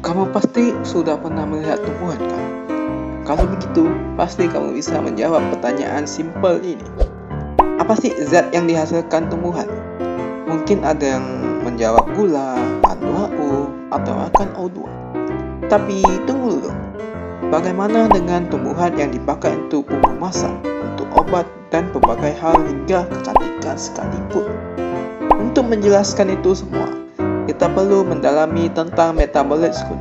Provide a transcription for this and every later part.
Kamu pasti sudah pernah melihat tumbuhan kan? Kalau begitu, pasti kamu bisa menjawab pertanyaan simpel ini. Apa sih zat yang dihasilkan tumbuhan? Mungkin ada yang menjawab gula, H2O, atau akan O2. Tapi tunggu dulu. Bagaimana dengan tumbuhan yang dipakai untuk bumbu masak, untuk obat, dan berbagai hal hingga kecantikan sekalipun? Untuk menjelaskan itu semua, kita perlu mendalami tentang metabolisme.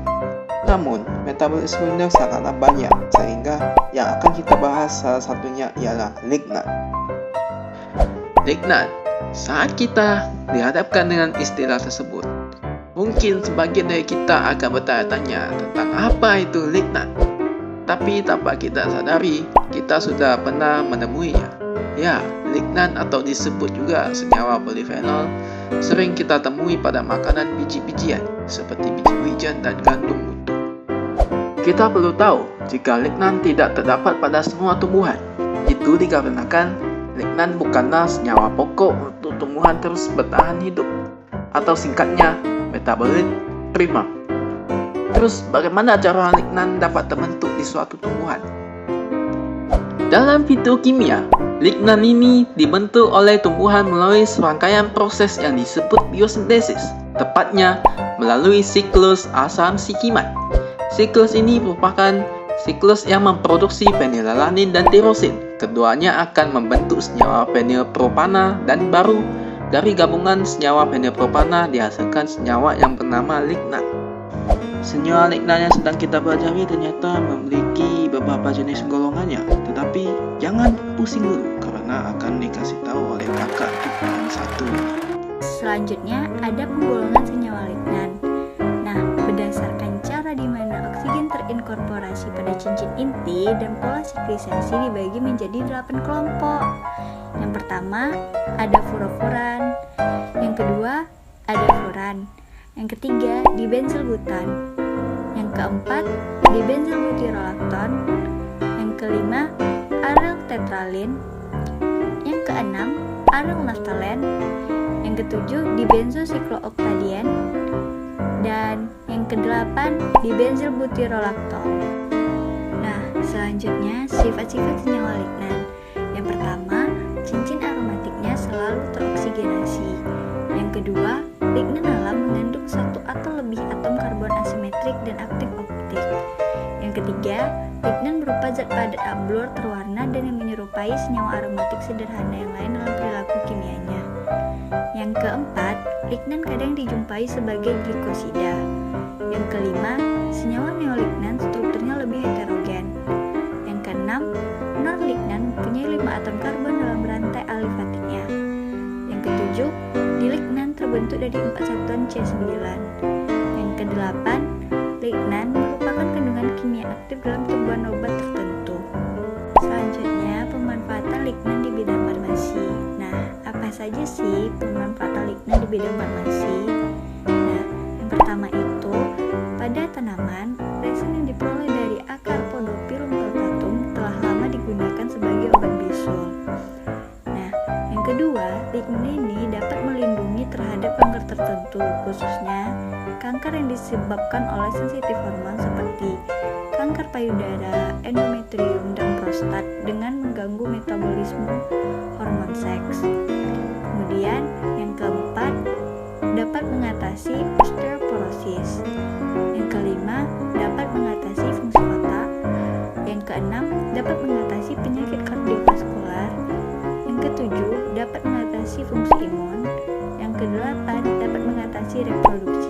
Namun, metabolismenya sangatlah banyak, sehingga yang akan kita bahas salah satunya ialah lignan. Lignan, saat kita dihadapkan dengan istilah tersebut, mungkin sebagian dari kita akan bertanya-tanya tentang apa itu lignan. Tapi tanpa kita sadari, kita sudah pernah menemuinya. Ya, lignan atau disebut juga senyawa polifenol sering kita temui pada makanan biji-bijian seperti biji wijen dan gandum utuh. Kita perlu tahu jika lignan tidak terdapat pada semua tumbuhan. Itu dikarenakan lignan bukanlah senyawa pokok untuk tumbuhan terus bertahan hidup, atau singkatnya metabolit prima. Terus bagaimana cara lignan dapat terbentuk di suatu tumbuhan? Dalam fitokimia, lignan ini dibentuk oleh tumbuhan melalui serangkaian proses yang disebut biosintesis, tepatnya melalui siklus asam sikimat. Siklus ini merupakan siklus yang memproduksi fenilalanin dan tirosin. Keduanya akan membentuk senyawa fenilpropana dan baru dari gabungan senyawa fenilpropana dihasilkan senyawa yang bernama lignan. Senyawa lignan yang sedang kita pelajari ternyata memiliki beberapa jenis golongannya, tetapi jangan pusing dulu karena akan dikasih tahu oleh kakak kita yang satu. Selanjutnya ada penggolongan senyawa lignan. Nah, berdasarkan cara di mana oksigen terinkorporasi pada cincin inti dan pola siklisasi dibagi menjadi 8 kelompok. Yang pertama ada fluorofuran, yang kedua ada furan, yang ketiga dibenzylbutan, yang keempat dibenzylbutyrolacton, yang kelima aryl tetralin, yang keenam aryl naftalen, yang ketujuh dibenzosiklooctadiene, dan yang kedelapan dibenzylbutyrolactol. Nah, selanjutnya sifat-sifat senyawa lignan. Yang pertama, cincin aromatiknya selalu teroksigenasi. Yang kedua, lignan alam mengandung satu atau lebih atom karbon asimetrik dan aktif optik. Yang ketiga, lignan berupa zat padat ablur terwarna dan yang menyerupai senyawa aromatik sederhana yang lain dalam perilaku kimianya. Yang keempat, lignan kadang dijumpai sebagai glikosida. Yang kelima, senyawa neolignan strukturnya lebih heterogen. Yang keenam, non-lignan mempunyai 5 atom karbon dalam rantai alifatiknya. Yang ketujuh, dilignan terbentuk dari 4 satuan C9. Yang kedelapan, lignan merupakan kandungan kimia aktif dalam tumbuhan obat tertentu. Selanjutnya, pemanfaatan lignan di bidang farmasi. Nah, apa saja sih pemanfaatan lignan di bidang farmasi? Nah, yang pertama itu, pada tanaman, resin yang diperoleh dari akar Podophyllum cordatum telah lama digunakan sebagai obat bisul. Nah, yang kedua, lignan ini dapat melindungi terhadap kanker tertentu, khususnya kanker yang disebabkan oleh sensitif hormon seperti kanker payudara, endometrium, dan prostat dengan mengganggu metabolisme hormon seks. Kemudian, yang keempat, dapat mengatasi osteoporosis. Yang kelima, dapat mengatasi fungsi otak. Yang keenam, dapat mengatasi penyakit kardiovaskular. Yang ketujuh, dapat mengatasi fungsi imun. Yang kedelapan, dapat mengatasi reproduksi.